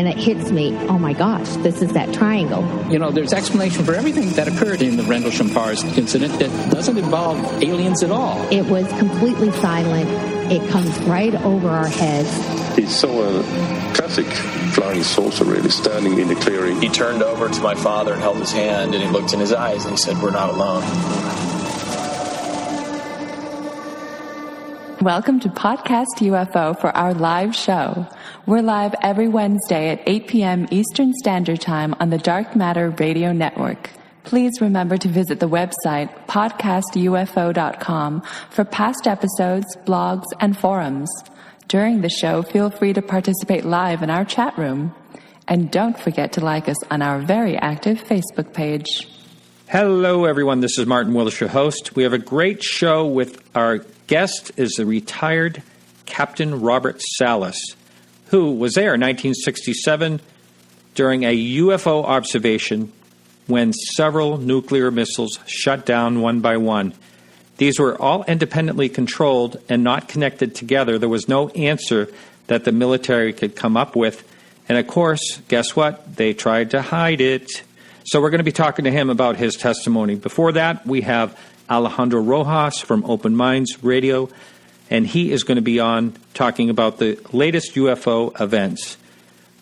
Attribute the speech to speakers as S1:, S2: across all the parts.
S1: and it hits me, oh my gosh, this is that triangle.
S2: You know, there's explanation for everything that occurred in the Rendlesham Forest incident that doesn't involve aliens at all.
S1: It was completely silent. It comes right over our heads.
S3: He saw a classic flying saucer really standing in the clearing.
S4: He turned over to my father and held his hand, and he looked in his eyes and he said, "We're not alone."
S5: Welcome to Podcast UFO for our live show. We're live every Wednesday at 8 p.m. Eastern Standard Time on the Dark Matter Radio Network. Please remember to visit the website podcastufo.com for past episodes, blogs, and forums. During the show, feel free to participate live in our chat room. And don't forget to like us on our very active Facebook page.
S6: Hello, everyone. This is Martin Willis, your host. We have a great show with our guest is the retired Captain Robert Salas, who was there in 1967 during a UFO observation when several nuclear missiles shut down one by one. These were all independently controlled and not connected together. There was no answer that the military could come up with. And of course, guess what? They tried to hide it. So we're going to be talking to him about his testimony. Before that, we have Alejandro Rojas from Open Minds Radio, and he is going to be on talking about the latest UFO events.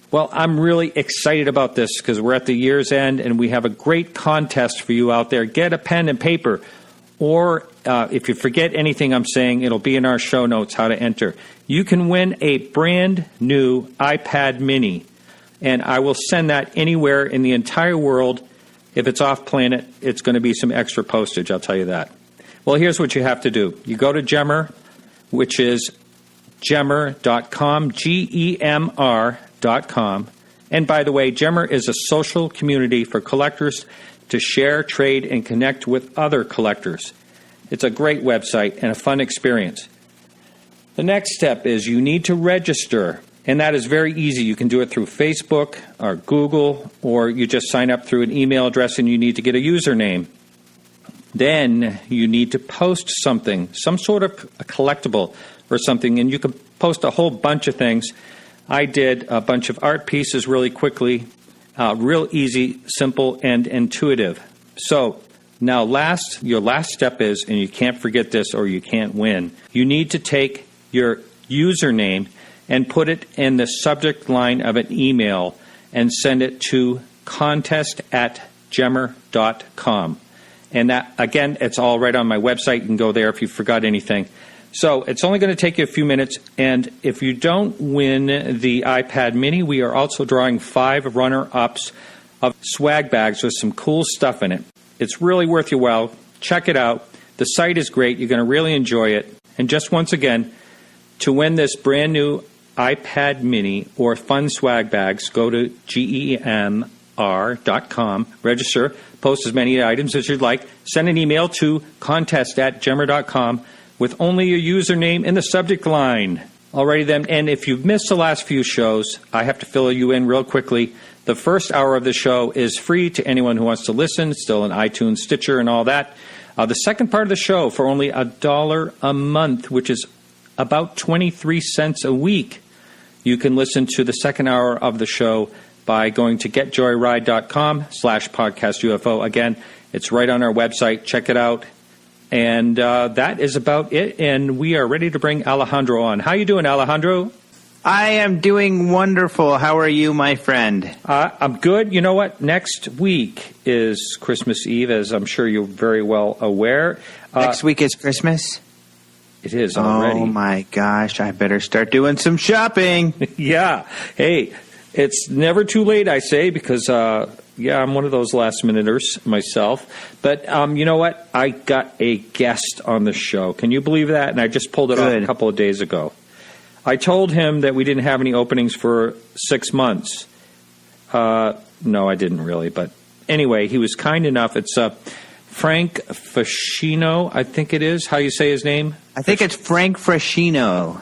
S6: Well, I'm really excited about this because we're at the year's end, and we have a great contest for you out there. Get a pen and paper, or if you forget anything I'm saying, it'll be in our show notes how to enter. You can win a brand new iPad mini, and I will send that anywhere in the entire world. If it's off planet, it's going to be some extra postage, I'll tell you that. Well, here's what you have to do. You go to Gemmer, which is gemmer.com, GEMR.com. And by the way, Gemmer is a social community for collectors to share, trade, and connect with other collectors. It's a great website and a fun experience. The next step is you need to register. And that is very easy. You can do it through Facebook or Google, or you just sign up through an email address and you need to get a username. Then you need to post something, some sort of a collectible or something, and you can post a whole bunch of things. I did a bunch of art pieces really quickly, real easy, simple, and intuitive. So now your last step is, and you can't forget this or you can't win, you need to take your username and put it in the subject line of an email and send it to contest@gemmer.com. And that, again, it's all right on my website. You can go there if you forgot anything. So it's only going to take you a few minutes. And if you don't win the iPad mini, we are also drawing 5 runner-ups of swag bags with some cool stuff in it. It's really worth your while. Check it out. The site is great. You're going to really enjoy it. And just once again, to win this brand new iPad mini or fun swag bags, go to GEMR.com, register, post as many items as you'd like, send an email to contest@gemmer.com with only your username in the subject line. Alrighty then, and if you've missed the last few shows, I have to fill you in real quickly. The first hour of the show is free to anyone who wants to listen, still in iTunes, Stitcher, and all that. The second part of the show for only $1 a month, which is about 23 cents a week. You can listen to the second hour of the show by going to getjoyride.com/podcastufo. Again, it's right on our website. Check it out. And that is about it. And we are ready to bring Alejandro on. How you doing, Alejandro?
S7: I am doing wonderful. How are you, my friend?
S6: I'm good. You know what? Next week is Christmas Eve, as I'm sure you're very well aware.
S7: Next week is Christmas?
S6: It is already.
S7: Oh, my gosh. I better start doing some shopping.
S6: Yeah. Hey, it's never too late, I say, because, I'm one of those last-minuters myself. But you know what? I got a guest on the show. Can you believe that? And I just pulled it off a couple of days ago. I told him that we didn't have any openings for 6 months. No, I didn't really. But anyway, he was kind enough. It's Frank Fascino, I think it is. How you say his name?
S7: I think it's Frank Fascino.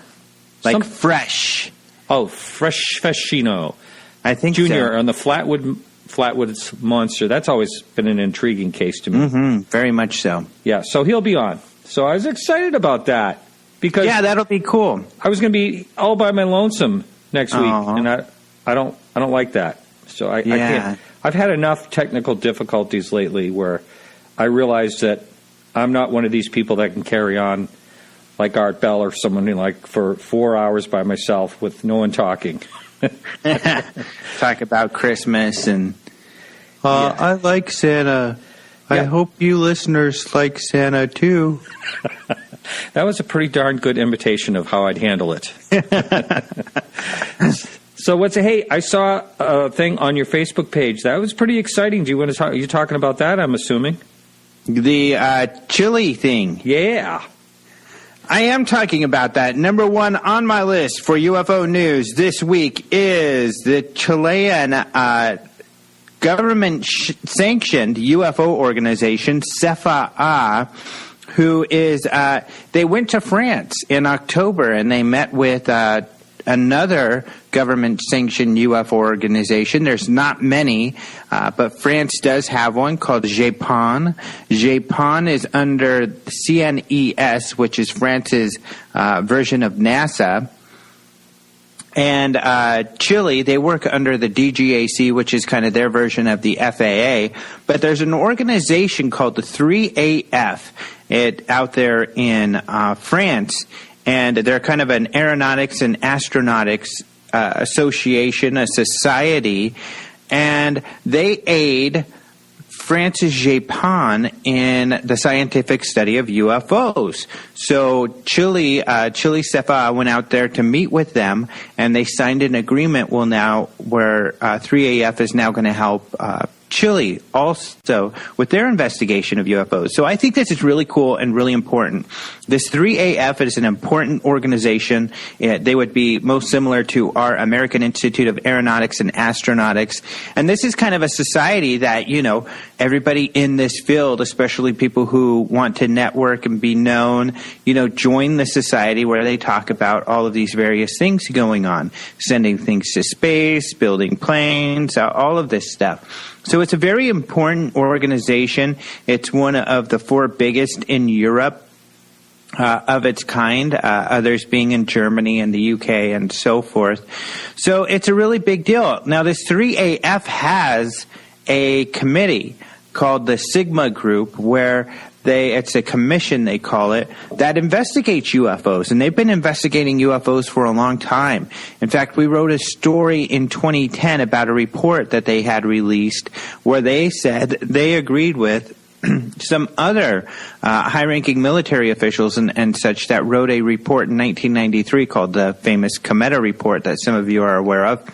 S7: Like fresh.
S6: Oh, Fresh Fascino.
S7: I think
S6: Junior
S7: so.
S6: On the Flatwoods Monster. That's always been an intriguing case to me.
S7: Mm-hmm, very much so.
S6: Yeah, so he'll be on. So I was excited about that. Because
S7: yeah, that'll be cool.
S6: I was going to be all by my lonesome next week. And I I don't like that. So I can't. I've had enough technical difficulties lately where I realize that I'm not one of these people that can carry on like Art Bell or someone like for 4 hours by myself with no one talking.
S7: Talk about Christmas and...
S8: I like Santa. I hope you listeners like Santa, too.
S6: That was a pretty darn good imitation of how I'd handle it. So hey, I saw a thing on your Facebook page. That was pretty exciting. Do you want to talk? Are you talking about that, I'm assuming?
S7: The Chile thing.
S6: Yeah.
S7: I am talking about that. Number one on my list for UFO news this week is the Chilean government-sanctioned UFO organization, CEFA, who is, they went to France in October and they met with another government-sanctioned UFO organization. There's not many, but France does have one called JPON. JPON is under CNES, which is France's version of NASA. And Chile, they work under the DGAC, which is kind of their version of the FAA. But there's an organization called the 3AF out there in France, and they're kind of an aeronautics and astronautics association, a society, and they aid France's Japan in the scientific study of UFOs. So Chile CEFA went out there to meet with them, and they signed an agreement where 3AF is now going to help Chile also with their investigation of UFOs. So I think this is really cool and really important. This 3AF is an important organization. They would be most similar to our American Institute of Aeronautics and Astronautics. And this is kind of a society that, everybody in this field, especially people who want to network and be known, join the society where they talk about all of these various things going on, sending things to space, building planes, all of this stuff. So it's a very important organization. It's one of the 4 biggest in Europe of its kind, others being in Germany and the UK and so forth. So it's a really big deal. Now, this 3AF has a committee called the Sigma Group where it's a commission, they call it, that investigates UFOs. And they've been investigating UFOs for a long time. In fact, we wrote a story in 2010 about a report that they had released where they said they agreed with some other high-ranking military officials and such that wrote a report in 1993 called the famous Cometa Report that some of you are aware of,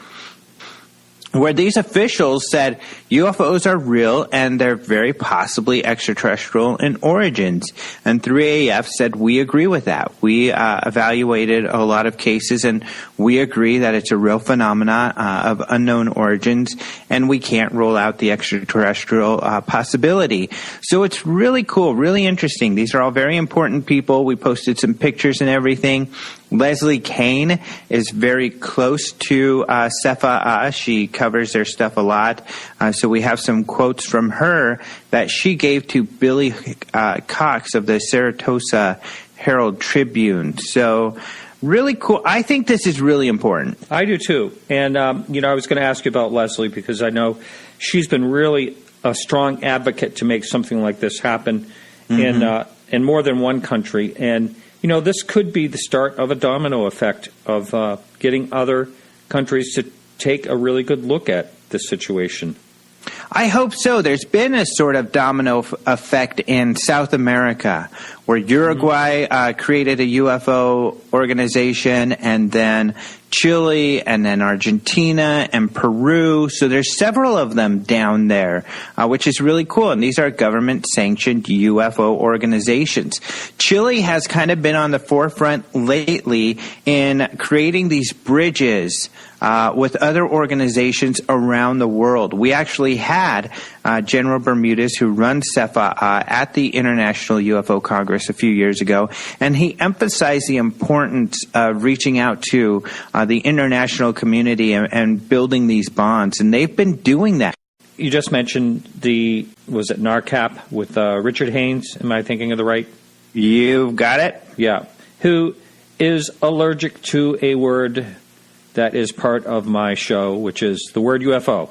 S7: where these officials said UFOs are real and they're very possibly extraterrestrial in origins. And 3AF said, we agree with that. We evaluated a lot of cases and we agree that it's a real phenomena of unknown origins and we can't rule out the extraterrestrial possibility. So it's really cool, really interesting. These are all very important people. We posted some pictures and everything. Leslie Kane is very close to CEFA. She covers their stuff a lot. So we have some quotes from her that she gave to Billy Cox of the Saratoga Herald Tribune. So really cool. I think this is really important.
S6: I do too. And, I was going to ask you about Leslie because I know she's been really a strong advocate to make something like this happen in more than one country. And this could be the start of a domino effect of getting other countries to take a really good look at this situation.
S7: I hope so. There's been a sort of domino effect in South America where Uruguay created a UFO organization, and then Chile, and then Argentina and Peru. So there's several of them down there, which is really cool. And these are government-sanctioned UFO organizations. Chile has kind of been on the forefront lately in creating these bridges with other organizations around the world. We actually had General Bermudez, who runs CEFA, at the International UFO Congress a few years ago, and he emphasized the importance of reaching out to the international community and building these bonds, and they've been doing that.
S6: You just mentioned was it NARCAP with Richard Haynes? Am I thinking of the right?
S7: You've got it.
S6: Yeah. Who is allergic to a word that is part of my show, which is the word UFO.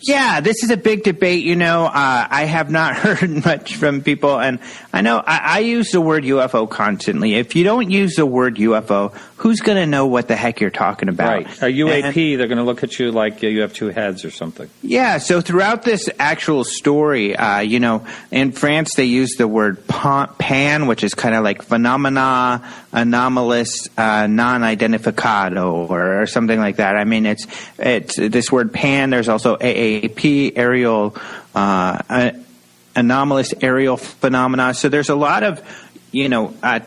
S7: Yeah, this is a big debate. I have not heard much from people, and I know I use the word UFO constantly. If you don't use the word UFO, who's going to know what the heck you're talking about?
S6: Right. A UAP, they're going to look at you like you have two heads or something.
S7: Yeah, so throughout this actual story, in France they use the word pan, which is kind of like phenomena, anomalous, non-identificado, or something like that. I mean, it's this word pan. There's also AAP, aerial, anomalous aerial phenomena. So there's a lot of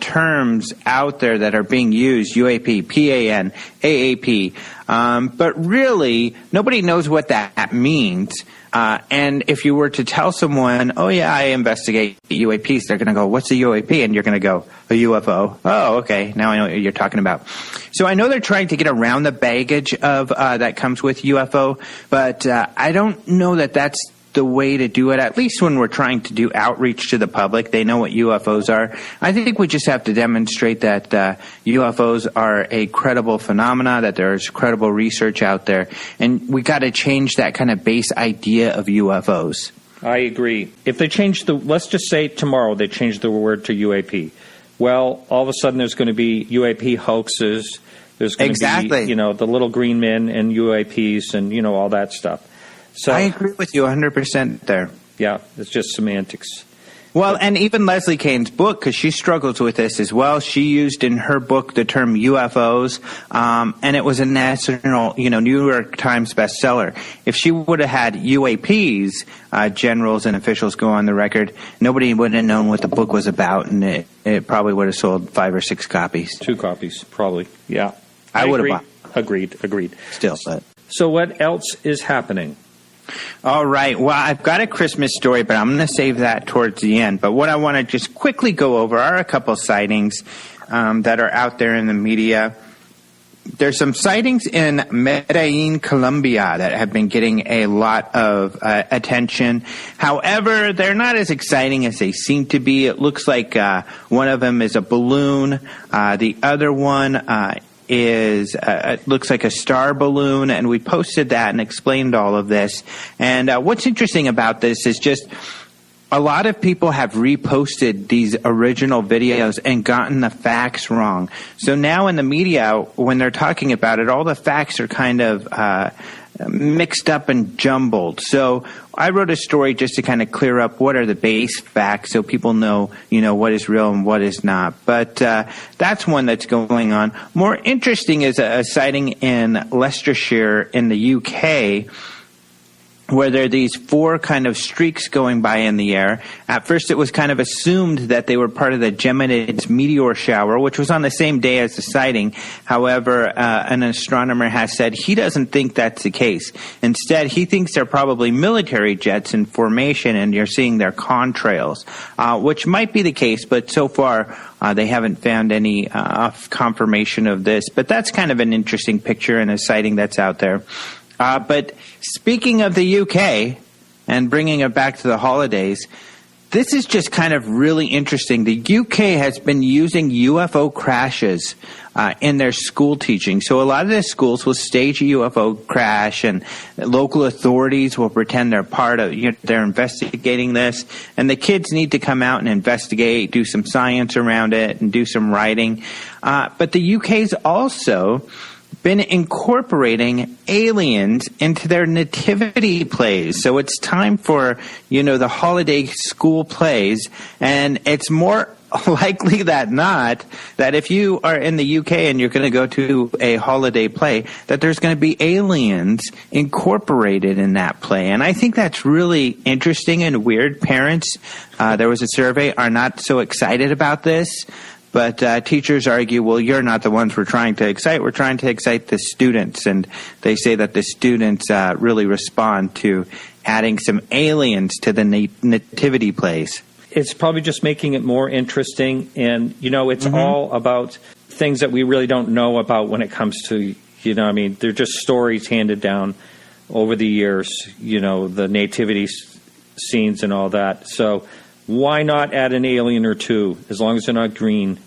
S7: terms out there that are being used, UAP, PAN, AAP, but really nobody knows what that means. And if you were to tell someone, oh yeah, I investigate UAPs, they're going to go, what's a UAP? And you're going to go, a UFO. Oh, okay, now I know what you're talking about. So I know they're trying to get around the baggage of that comes with UFO, but I don't know that that's the way to do it, at least when we're trying to do outreach to the public. They know what UFOs are. I think we just have to demonstrate that UFOs are a credible phenomena, that there's credible research out there, and we got to change that kind of base idea of UFOs.
S6: I agree. If they change let's just say tomorrow they change the word to UAP. Well, all of a sudden there's going to be UAP hoaxes. There's going to be, the little green men and UAPs and, all that stuff. So
S7: I agree with you 100% there.
S6: Yeah, it's just semantics.
S7: Well, and even Leslie Kane's book, because she struggles with this as well, she used in her book the term UFOs, and it was a national, New York Times bestseller. If she would have had UAPs, generals and officials go on the record, nobody would have known what the book was about, and it probably would have sold 5 or 6 copies.
S6: 2 copies, probably. Yeah.
S7: I would have bought.
S6: Agreed.
S7: Still, but.
S6: So what else is happening?
S7: All right. Well, I've got a Christmas story, but I'm going to save that towards the end. But what I want to just quickly go over are a couple sightings that are out there in the media. There's some sightings in Medellin, Colombia that have been getting a lot of attention. However, they're not as exciting as they seem to be. It looks like one of them is a balloon. The other one it looks like a star balloon, and we posted that and explained all of this. And what's interesting about this is just a lot of people have reposted these original videos and gotten the facts wrong. So now in the media, when they're talking about it, all the facts are kind of mixed up and jumbled. So I wrote a story just to kind of clear up what are the base facts so people know, what is real and what is not. But that's one that's going on. More interesting is a sighting in Leicestershire in the UK, where there are these 4 kind of streaks going by in the air. At first it was kind of assumed that they were part of the Geminids meteor shower, which was on the same day as the sighting. However, an astronomer has said he doesn't think that's the case. Instead, he thinks they're probably military jets in formation, and you're seeing their contrails, which might be the case, but so far they haven't found any confirmation of this. But that's kind of an interesting picture and a sighting that's out there. But speaking of the UK and bringing it back to the holidays, this is just kind of really interesting. The UK has been using UFO crashes in their school teaching. So a lot of the schools will stage a UFO crash, and local authorities will pretend they're part of, they're investigating this. And the kids need to come out and investigate, do some science around it, and do some writing. But the UK's also been incorporating aliens into their nativity plays. So it's time for, the holiday school plays, and it's more likely than not that if you are in the UK and you're going to go to a holiday play, that there's going to be aliens incorporated in that play. And I think that's really interesting and weird. Parents, there was a survey, are not so excited about this. But teachers argue, well, you're not the ones we're trying to excite. We're trying to excite the students. And they say that the students really respond to adding some aliens to the nativity plays.
S6: It's probably just making it more interesting. And, it's all about things that we really don't know about when it comes to, they're just stories handed down over the years, the nativity scenes and all that. So why not add an alien or two, as long as they're not green?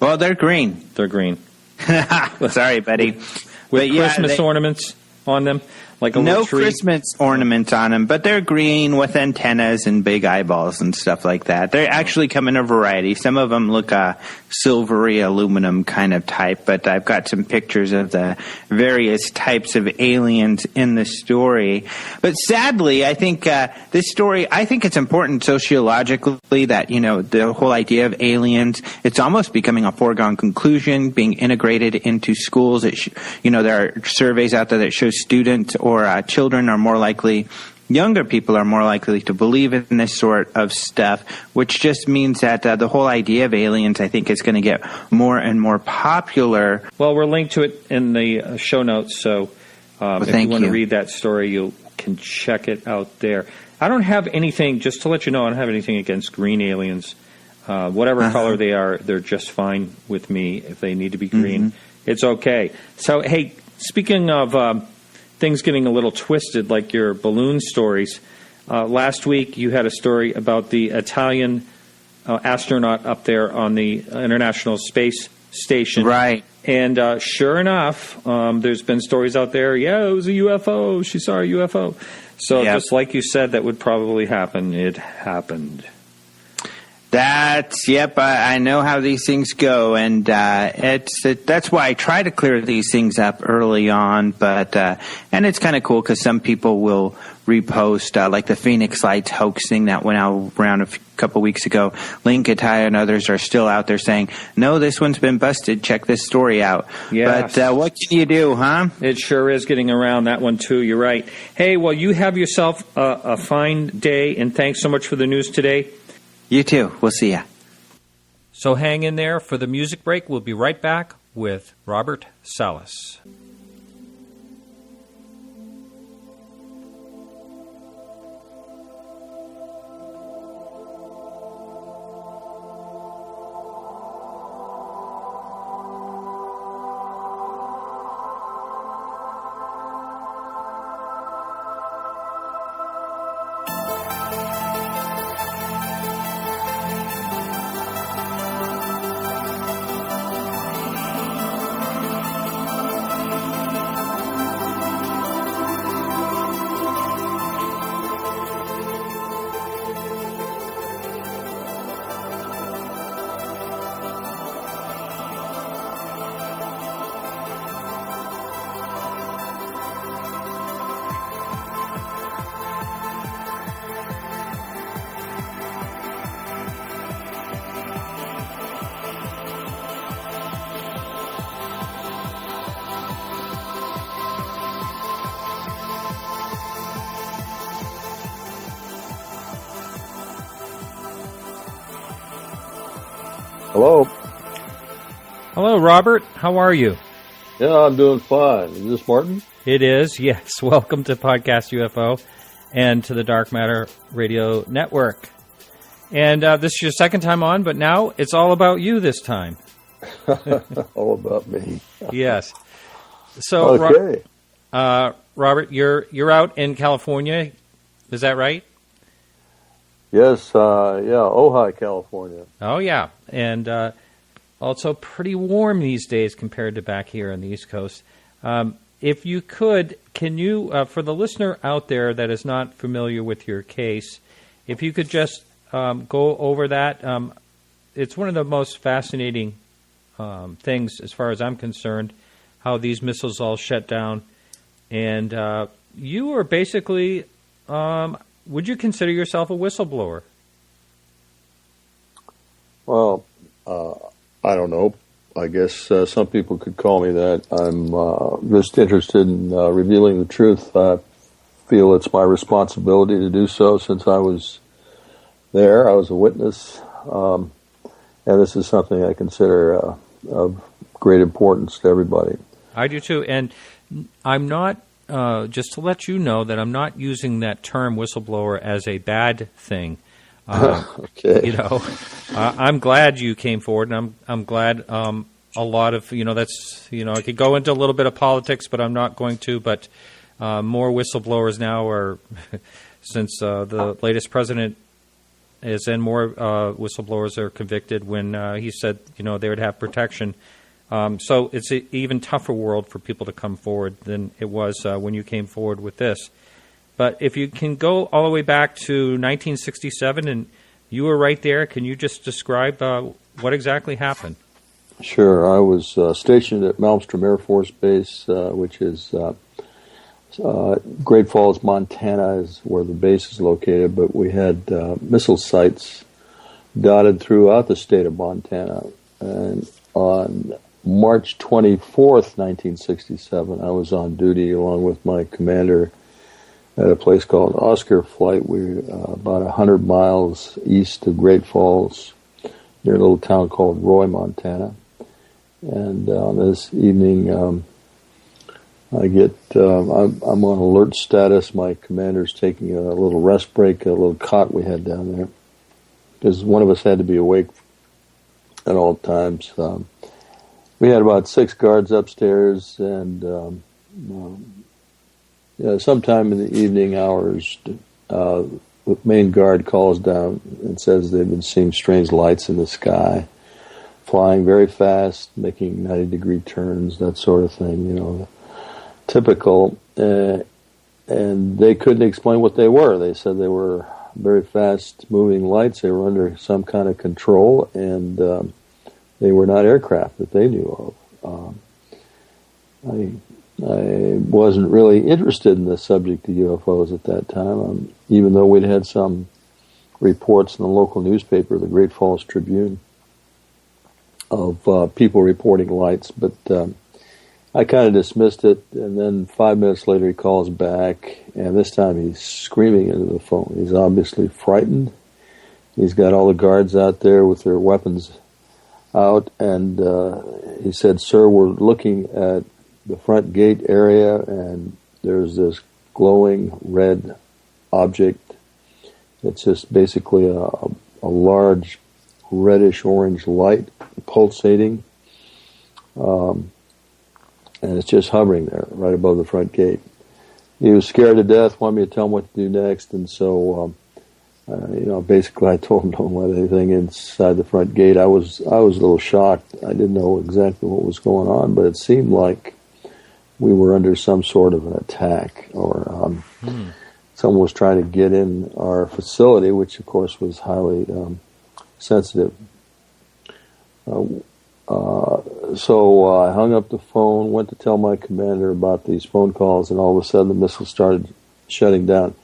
S7: Well, they're green.
S6: They're green.
S7: Sorry, buddy.
S6: with Christmas ornaments on them, like a
S7: no
S6: little tree.
S7: Christmas ornaments on them, but they're green with antennas and big eyeballs and stuff like that. They actually come in a variety. Some of them look silvery aluminum kind of type, but I've got some pictures of the various types of aliens in the story. But sadly, I think this story, I think it's important sociologically that, the whole idea of aliens, it's almost becoming a foregone conclusion, being integrated into schools. There are surveys out there that show students or children are more likely, younger people are more likely to believe in this sort of stuff, which just means that the whole idea of aliens, I think, is going to get more and more popular.
S6: Well, we're linked to it in the show notes, so if you want to read that story, you can check it out there. I don't have anything, just to let you know, I don't have anything against green aliens. Whatever color they are, they're just fine with me. If they need to be green, it's okay. So, hey, speaking of things getting a little twisted, like your balloon stories. Last week, you had a story about the Italian astronaut up there on the International Space Station.
S7: Right.
S6: And sure enough, there's been stories out there, it was a UFO. She saw a UFO. So just like you said, that would probably happen. It happened.
S7: I know how these things go, and that's why I try to clear these things up early on. But and it's kind of cool because some people will repost, like the Phoenix Lights hoax thing that went out around a couple weeks ago. Linkatai and others are still out there saying, "No, this one's been busted. Check this story out." Yes. But what can you do, huh?
S6: It sure is getting around that one too. You're right. Hey, well, you have yourself a fine day, and thanks so much for the news today.
S7: You too. We'll see ya.
S6: So hang in there for the music break. We'll be right back with Robert Salas.
S9: Hello.
S6: Hello, Robert. How are you?
S9: Yeah, I'm doing fine. Is this Martin?
S6: It is, yes. Welcome to Podcast UFO and to the Dark Matter Radio Network. And this is your second time on, but now it's all about you this time.
S9: All about me.
S6: Yes. So,
S9: okay.
S6: Robert, you're out in California. Is that right?
S9: Yes, Ojai, California.
S6: Oh, yeah. And also pretty warm these days compared to back here on the East Coast. If you could, can you, for the listener out there that is not familiar with your case, if you could just go over that. It's one of the most fascinating things as far as I'm concerned, how these missiles all shut down. And you are basically... would you consider yourself a whistleblower?
S9: Well, I don't know. I guess some people could call me that. I'm just interested in revealing the truth. I feel it's my responsibility to do so since I was there. I was a witness. And this is something I consider of great importance to everybody.
S6: I do too. And I'm not... just to let you know that I'm not using that term whistleblower as a bad thing.
S9: Okay.
S6: You know, I'm glad you came forward, and I'm glad a lot of, that's, I could go into a little bit of politics, but I'm not going to, but more whistleblowers now are, since the latest president is in, more whistleblowers are convicted when he said, they would have protection. So it's an even tougher world for people to come forward than it was when you came forward with this. But if you can go all the way back to 1967, and you were right there, can you just describe what exactly happened?
S9: Sure. I was stationed at Malmstrom Air Force Base, which is Great Falls, Montana is where the base is located, but we had missile sites dotted throughout the state of Montana. And on March 24th, 1967, I was on duty along with my commander at a place called Oscar Flight. We were about 100 miles east of Great Falls, near a little town called Roy, Montana. And on this evening, I'm on alert status. My commander's taking a little rest break, a little cot we had down there, because one of us had to be awake at all times. We had about 6 guards upstairs, and sometime in the evening hours, the main guard calls down and says they've been seeing strange lights in the sky, flying very fast, making 90-degree turns, that sort of thing, typical. And they couldn't explain what they were. They said they were very fast-moving lights. They were under some kind of control, and they were not aircraft that they knew of. I wasn't really interested in the subject of UFOs at that time, even though we'd had some reports in the local newspaper, the Great Falls Tribune, of people reporting lights, but I kind of dismissed it, and then 5 minutes later he calls back, and this time he's screaming into the phone. He's obviously frightened. He's got all the guards out there with their weapons out, and he said, "Sir, we're looking at the front gate area, and there's this glowing red object. It's just basically a large reddish-orange light pulsating, and it's just hovering there right above the front gate." He was scared to death, wanted me to tell him what to do next, and so basically I told him don't let anything inside the front gate. I was a little shocked. I didn't know exactly what was going on, but it seemed like we were under some sort of an attack, or someone was trying to get in our facility, which of course was highly sensitive. So I hung up the phone, went to tell my commander about these phone calls, and all of a sudden the missiles started shutting down.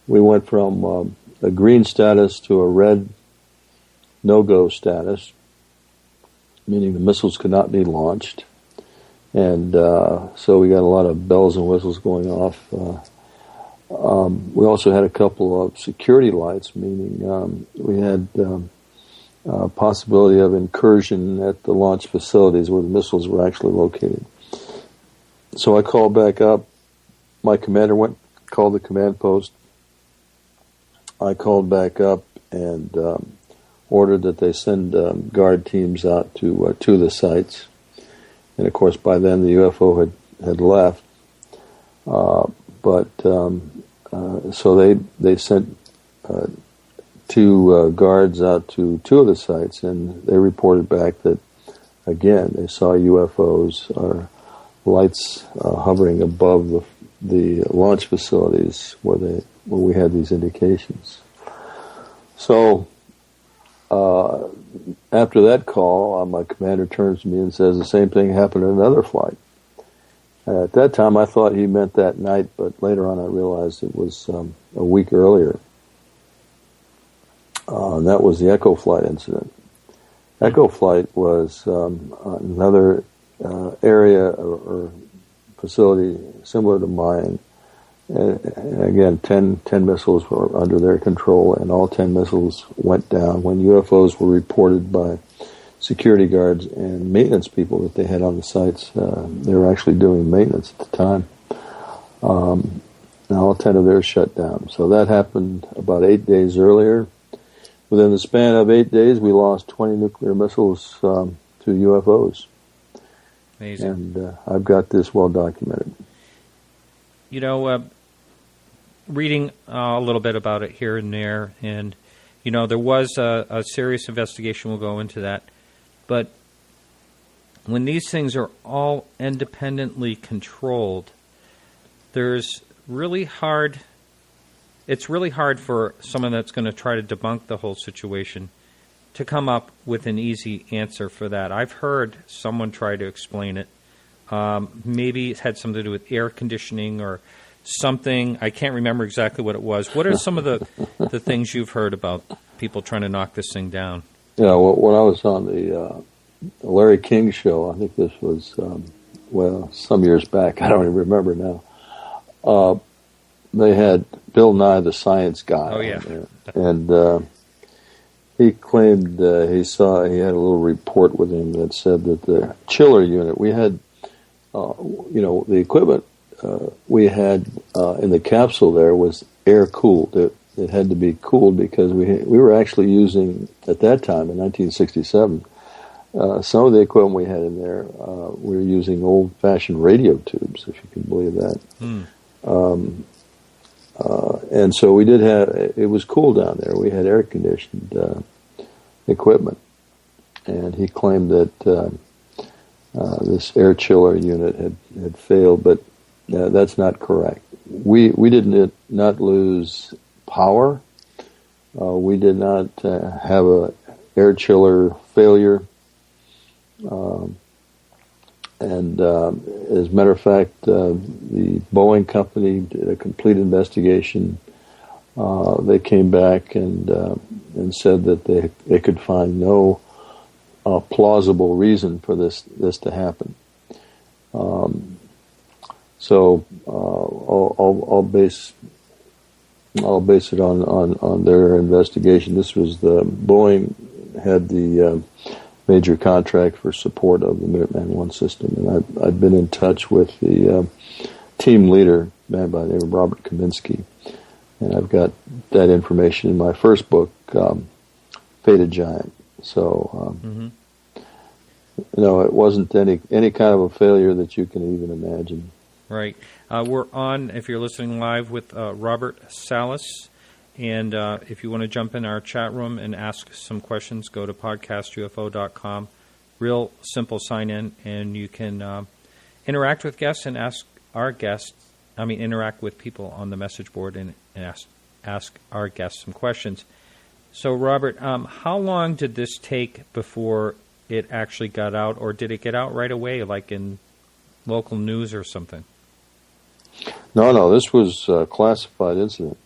S9: We went from a green status to a red no-go status, meaning the missiles could not be launched. And so we got a lot of bells and whistles going off. We also had a couple of security lights, meaning we had possibility of incursion at the launch facilities where the missiles were actually located. So I called back up. My commander called the command post. I called back up and ordered that they send guard teams out to the sites. And of course, by then the UFO had left. So they sent 2 guards out to 2 of the sites, and they reported back that, again, they saw UFOs or lights hovering above the launch facilities where we had these indications. So after that call, my commander turns to me and says the same thing happened in another flight. At that time, I thought he meant that night, but later on I realized it was a week earlier. And that was the Echo Flight incident. Echo Flight was another area or facility similar to mine. And again, 10 missiles were under their control, and all 10 missiles went down when UFOs were reported by security guards and maintenance people that they had on the sites. They were actually doing maintenance at the time. And all 10 of theirs shut down. So that happened about 8 days earlier. Within the span of 8 days, we lost 20 nuclear missiles to UFOs.
S6: Amazing.
S9: And I've got this well documented.
S6: Reading a little bit about it here and there, and, there was a serious investigation. We'll go into that. But when these things are all independently controlled, it's really hard for someone that's going to try to debunk the whole situation to come up with an easy answer for that. I've heard someone try to explain it. Maybe it had something to do with air conditioning or something. I can't remember exactly what it was. What are some of the things you've heard about people trying to knock this thing down?
S9: Yeah, well, when I was on the Larry King show, I think this was, some years back, I don't even remember now, they had Bill Nye, the science guy.
S6: Oh, yeah.
S9: And he claimed he had a little report with him that said that the chiller unit, we had, the equipment we had in the capsule there was air cooled. It had to be cooled because we were actually using, at that time in 1967, some of the equipment we had in there, we were using old-fashioned radio tubes, if you can believe that. And so we did have, it was cool down there. We had air-conditioned equipment. And he claimed that this air chiller unit had failed, but that's not correct. We did not lose power. We did not have a air chiller failure. And as a matter of fact, the Boeing company did a complete investigation. They came back and said that they could find no plausible reason for this to happen. So I'll base it on their investigation. This was Boeing had the major contract for support of the Minuteman I system, and I've been in touch with the team leader, a man by the name of Robert Kaminsky, and I've got that information in my first book, Fated Giant. So, it wasn't any kind of a failure that you can even imagine.
S6: Right. We're on, if you're listening live, with Robert Salas. And if you want to jump in our chat room and ask some questions, go to podcastufo.com. Real simple sign in, and you can interact with guests and interact with people on the message board and ask our guests some questions. So, Robert, how long did this take before it actually got out, or did it get out right away, like in local news or something?
S9: No, this was a classified incident.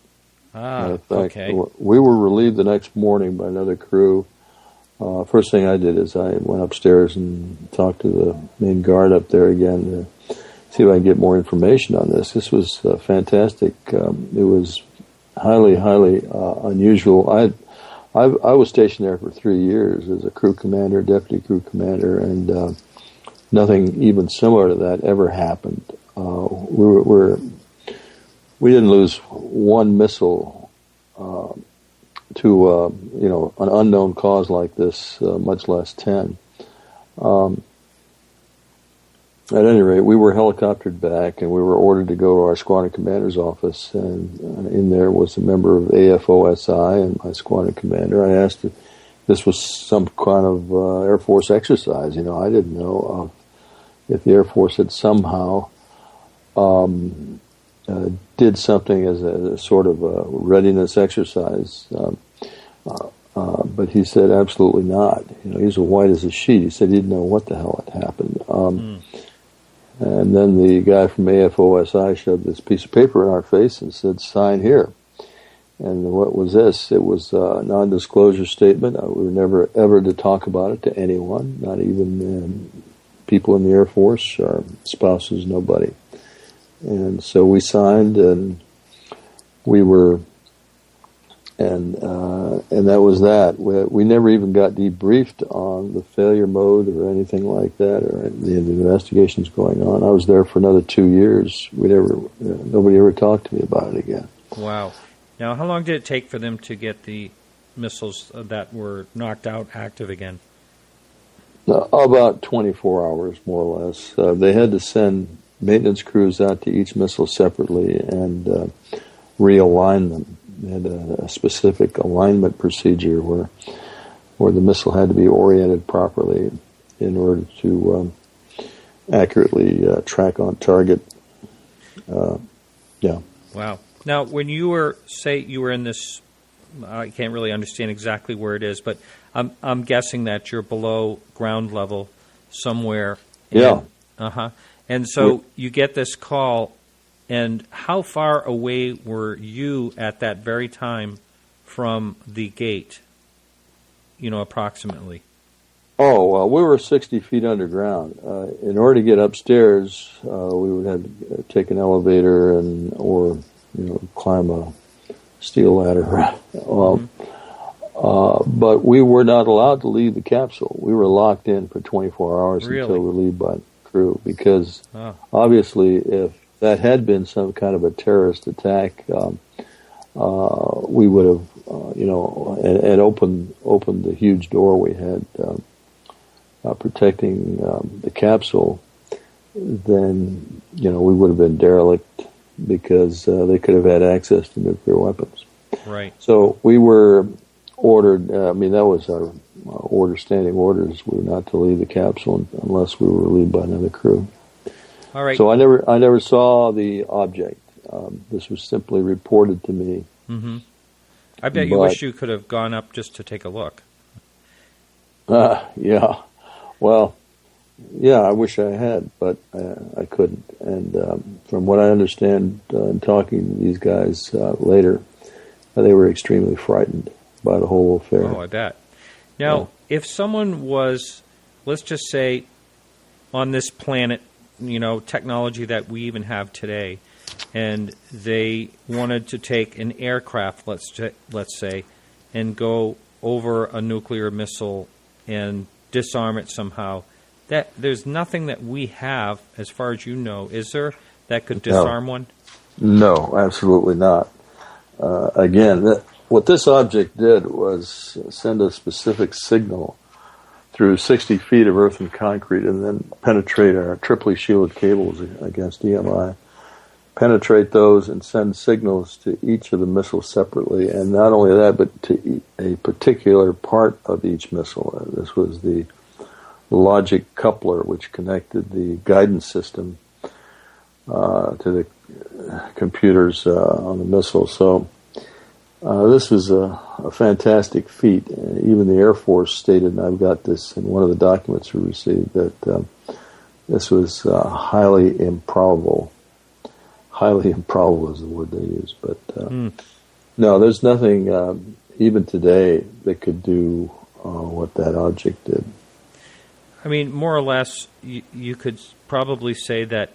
S9: In fact,
S6: okay.
S9: We were relieved the next morning by another crew. First thing I did is I went upstairs and talked to the main guard up there again to see if I can get more information on this. This was fantastic. It was highly, highly unusual. I was stationed there for 3 years as a crew commander, deputy crew commander, and nothing even similar to that ever happened. We didn't lose one missile to an unknown cause like this, much less 10. At any rate, we were helicoptered back, and we were ordered to go to our squadron commander's office, and in there was a member of AFOSI and my squadron commander. I asked if this was some kind of Air Force exercise. I didn't know if the Air Force had somehow did something as a sort of a readiness exercise. But he said absolutely not. He's as white as a sheet. He said he didn't know what the hell had happened. And then the guy from AFOSI shoved this piece of paper in our face and said, "Sign here." And what was this? It was a non-disclosure statement. We were never ever to talk about it to anyone, not even people in the Air Force, our spouses, nobody. And so we signed, and we were, and that was that. We never even got debriefed on the failure mode or anything like that, or the investigations going on. I was there for another 2 years. Nobody ever talked to me about it again.
S6: Wow. Now, how long did it take for them to get the missiles that were knocked out active again?
S9: About 24 hours, more or less. They had to send maintenance crews out to each missile separately and realign them. They had a specific alignment procedure where the missile had to be oriented properly. in order to accurately track on target. Yeah.
S6: Wow. Now, when you were in this, I can't really understand exactly where it is, but I'm guessing that you're below ground level somewhere.
S9: Yeah.
S6: And so you get this call, and how far away were you at that very time from the gate, approximately?
S9: Oh, well, we were 60 feet underground. In order to get upstairs, we would have to take an elevator or climb a steel ladder. But we were not allowed to leave the capsule. We were locked in for 24 hours until relieved by the crew, because obviously if that had been some kind of a terrorist attack, we would have, and opened the huge door we had protecting the capsule, then, we would have been derelict, because they could have had access to nuclear weapons.
S6: Right.
S9: So we were ordered, that was our standing orders, we were not to leave the capsule unless we were relieved by another crew.
S6: All right.
S9: So I never saw the object. This was simply reported to me.
S6: Mm-hmm. I bet you wish you could have gone up just to take a look.
S9: Yeah. Well, yeah, I wish I had, but I couldn't. And from what I understand, in talking to these guys later, they were extremely frightened by the whole affair.
S6: Oh, I bet. Now, if someone was, let's just say, on this planet, technology that we even have today, and they wanted to take an aircraft, let's say, and go over a nuclear missile and disarm it somehow, that there's nothing that we have, as far as you know, is there, that could disarm one?
S9: No, absolutely not. Again, what this object did was send a specific signal through 60 feet of earth and concrete, and then penetrate our triply shielded cables against EMI, penetrate those and send signals to each of the missiles separately, and not only that, but to a particular part of each missile. This was the logic coupler, which connected the guidance system to the computers on the missile. So this was a fantastic feat. Even the Air Force stated, and I've got this in one of the documents we received, that this was highly improbable. Highly improbable is the word they use. But no, there's nothing, even today, that could do what that object did.
S6: I mean, more or less, you could probably say that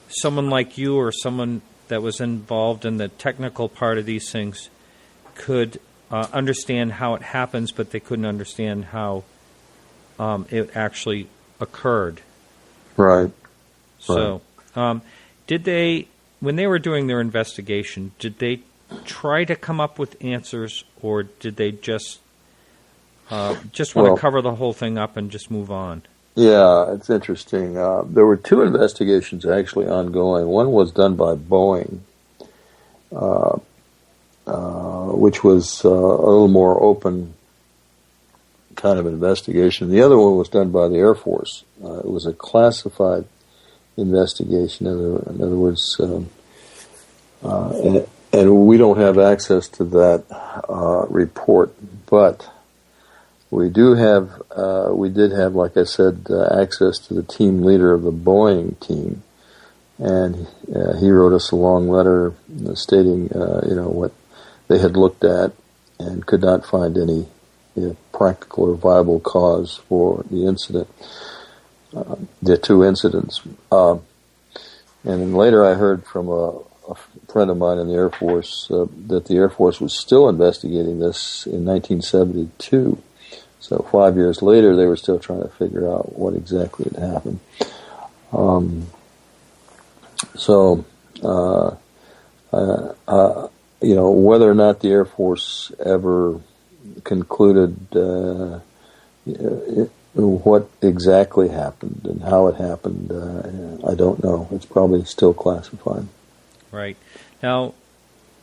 S6: someone like you or someone that was involved in the technical part of these things could understand how it happens, but they couldn't understand how it actually occurred.
S9: Right.
S6: So, did they, when they were doing their investigation, did they try to come up with answers, or did they just want to cover the whole thing up and just move on?
S9: Yeah, it's interesting. There were two investigations actually ongoing. One was done by Boeing, which was a little more open kind of investigation. The other one was done by the Air Force. It was a classified investigation. In other words, and we don't have access to that report, but we did have, like I said, access to the team leader of the Boeing team, and he wrote us a long letter stating, what they had looked at and could not find any practical or viable cause for the incident, the two incidents. And then later I heard from a friend of mine in the Air Force that the Air Force was still investigating this in 1972. So 5 years later, they were still trying to figure out what exactly had happened. Whether or not the Air Force ever concluded what exactly happened and how it happened, I don't know. It's probably still classified.
S6: Right. Now,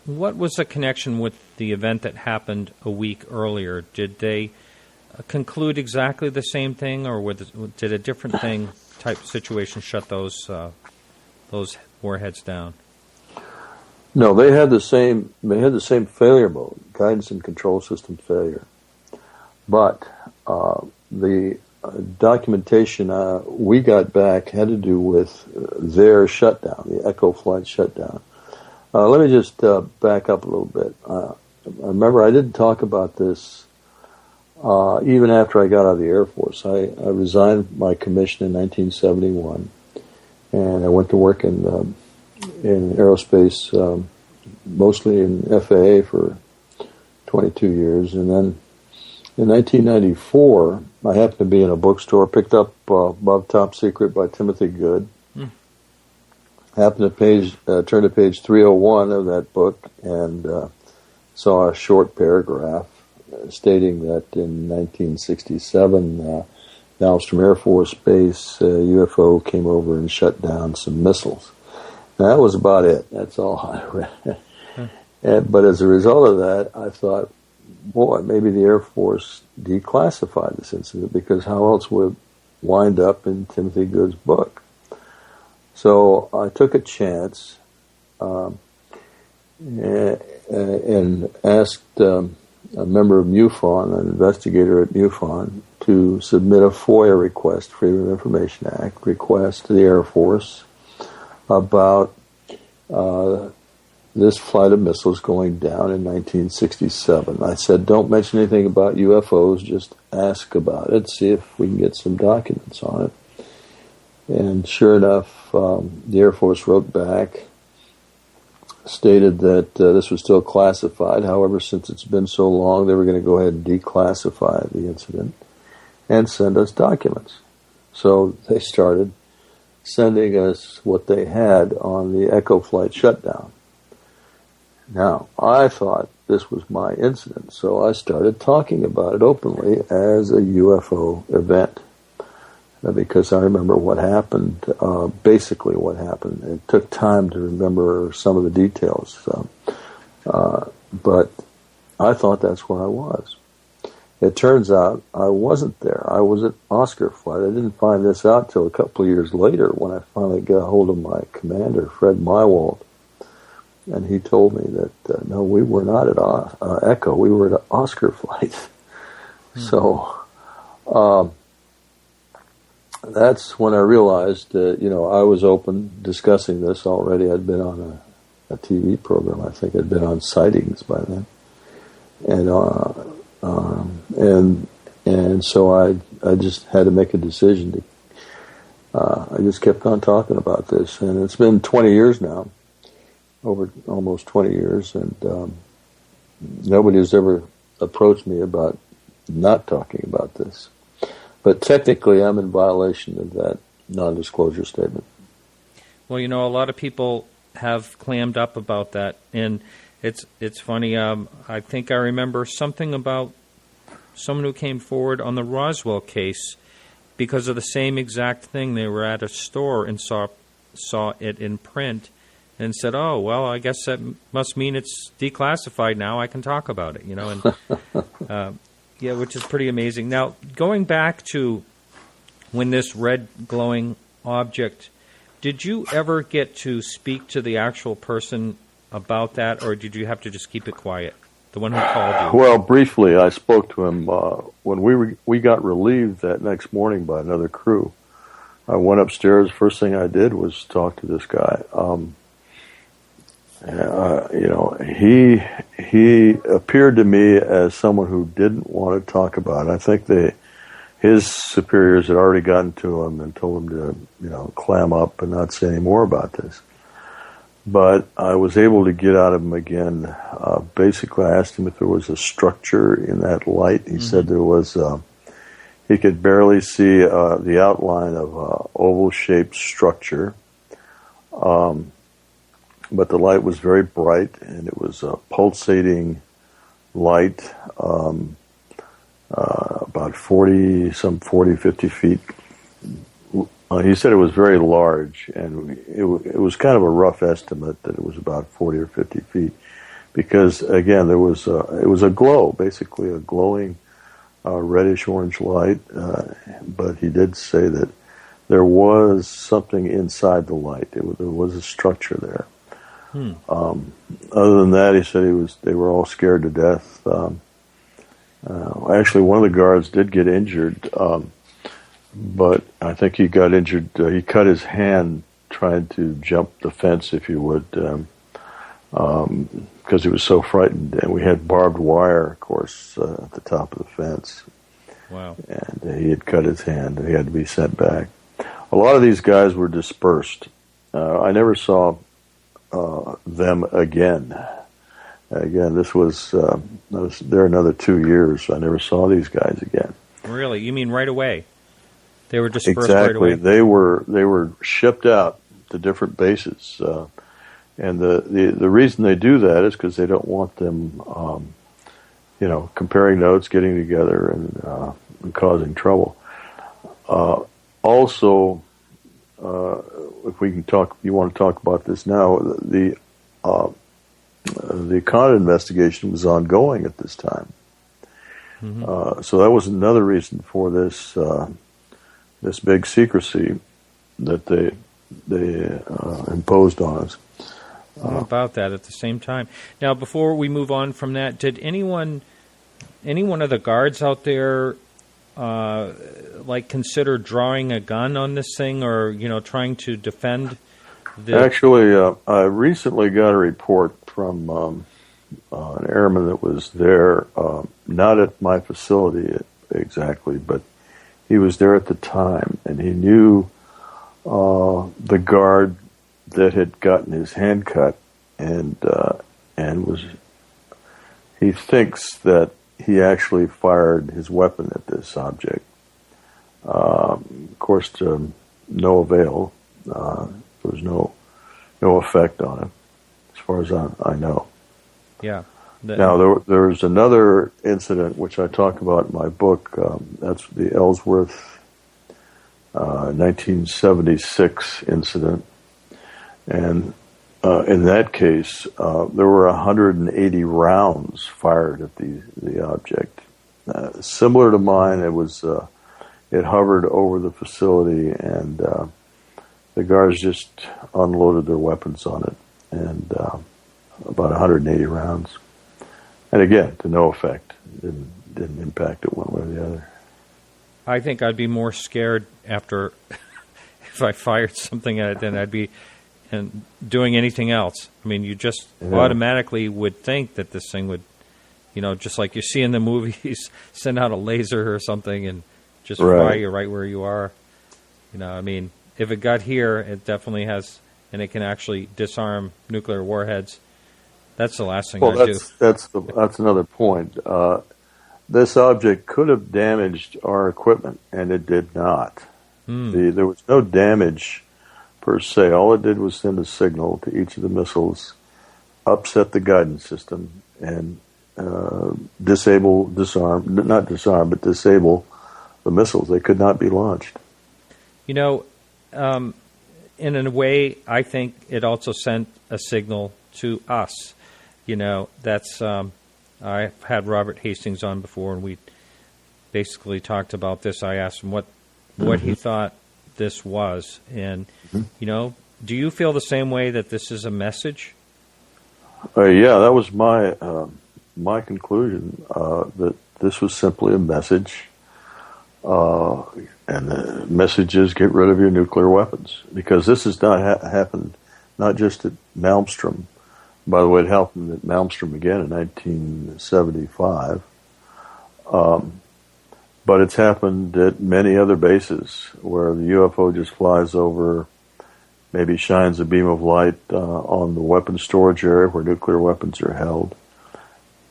S6: what was the connection with the event that happened a week earlier? Did they conclude exactly the same thing, or did a different thing type situation shut those warheads down?
S9: No, they had the same failure mode, guidance and control system failure. But the documentation we got back had to do with their shutdown, the Echo flight shutdown. Let me just back up a little bit. I remember I didn't talk about this even after I got out of the Air Force. I resigned my commission in 1971, and I went to work in aerospace, mostly in FAA for 22 years, and then in 1994, I happened to be in a bookstore, picked up Above Top Secret by Timothy Good. Happened to turn to page 301 of that book and saw a short paragraph stating that in 1967, Malmstrom Air Force Base, UFO came over and shut down some missiles. Now, that was about it. That's all I read. But as a result of that, I thought, boy, maybe the Air Force declassified this incident, because how else would it wind up in Timothy Good's book? So I took a chance and asked a member of MUFON, an investigator at MUFON, to submit a FOIA request, Freedom of Information Act request, to the Air Force about this flight of missiles going down in 1967. I said, don't mention anything about UFOs, just ask about it, see if we can get some documents on it. And sure enough, the Air Force wrote back, stated that this was still classified. However, since it's been so long, they were going to go ahead and declassify the incident and send us documents. So they started sending us what they had on the Echo flight shutdown. Now, I thought this was my incident, so I started talking about it openly as a UFO event. Because I remember what happened, basically what happened. It took time to remember some of the details, but I thought that's where I was. It turns out I wasn't there. I was at Oscar Flight. I didn't find this out till a couple of years later when I finally got a hold of my commander, Fred Mywald, and he told me that, no, we were not at Echo. We were at Oscar Flight. So that's when I realized that, I was open discussing this already. I'd been on a TV program. I think I'd been on Sightings by then. And so I just had to make a decision I just kept on talking about this. And it's been 20 years now, over almost 20 years, and nobody has ever approached me about not talking about this. But technically, I'm in violation of that non-disclosure statement.
S6: Well, a lot of people have clammed up about that, and it's funny. I think I remember something about someone who came forward on the Roswell case because of the same exact thing. They were at a store and saw it in print and said, "Oh, well, I guess that must mean it's declassified now. I can talk about it," and. Yeah, which is pretty amazing. Now, going back to when this red glowing object, did you ever get to speak to the actual person about that, or did you have to just keep it quiet, the one who called you?
S9: Well, briefly, I spoke to him when we got relieved that next morning by another crew. I went upstairs. First thing I did was talk to this guy. He appeared to me as someone who didn't want to talk about it. I think his superiors had already gotten to him and told him to, clam up and not say any more about this. But I was able to get out of him again. Basically, I asked him if there was a structure in that light. He said there was. He could barely see the outline of an oval-shaped structure. But the light was very bright, and it was a pulsating light, about 50 feet. He said it was very large, and it was kind of a rough estimate that it was about 40 or 50 feet, because again it was a glow, basically a glowing reddish-orange light, but he did say that there was something inside the light. There was a structure there. Other than that, he said they were all scared to death. Actually, one of the guards did get injured, but I think he got injured. He cut his hand trying to jump the fence, if you would, because he was so frightened. And we had barbed wire, of course, at the top of the fence.
S6: Wow.
S9: And he had cut his hand, and he had to be sent back. A lot of these guys were dispersed. I never saw them again. Again, I was there another 2 years. So I never saw these guys again.
S6: Really? You mean right away? They were dispersed
S9: exactly.
S6: right away?
S9: They were shipped out to different bases. And the reason they do that is because they don't want them, comparing notes, getting together, and causing trouble. Also, if we can talk, you want to talk about this now, the Con investigation was ongoing at this time. So that was another reason for this big secrecy that they imposed on us.
S6: About that at the same time. Now, before we move on from that, did any one of the guards out there consider drawing a gun on this thing, or trying to defend?
S9: Actually, I recently got a report from an airman that was there, not at my facility exactly, but he was there at the time, and he knew the guard that had gotten his hand cut, and he thinks that he actually fired his weapon at this object. Of course, to no avail. There was no effect on it, as far as I know.
S6: Yeah.
S9: Now, there's another incident which I talk about in my book. That's the Ellsworth 1976 incident. And in that case, there were 180 rounds fired at the object. Similar to mine, it hovered over the facility, and the guards just unloaded their weapons on it, and about 180 rounds. And again, to no effect. Didn't impact it one way or the other.
S6: I think I'd be more scared after if I fired something at it than I'd be doing anything else. I mean, you just automatically would think that this thing would, just like you see in the movies, send out a laser or something and just fry you right where you are. I mean, if it got here, it definitely has, and it can actually disarm nuclear warheads. That's the last thing I'd do.
S9: That's another point. This object could have damaged our equipment, and it did not. There was no damage per se. All it did was send a signal to each of the missiles, upset the guidance system, and disable the missiles. They could not be launched.
S6: In a way, I think it also sent a signal to us. That's I've had Robert Hastings on before, and we basically talked about this. I asked him what he thought this was, and do you feel the same way, that this is a message?
S9: Yeah, that was my conclusion, that this was simply a message, and the message is get rid of your nuclear weapons, because this has not happened not just at Malmstrom. By the way, it happened at Malmstrom again in 1975. But it's happened at many other bases where the UFO just flies over, maybe shines a beam of light on the weapons storage area where nuclear weapons are held,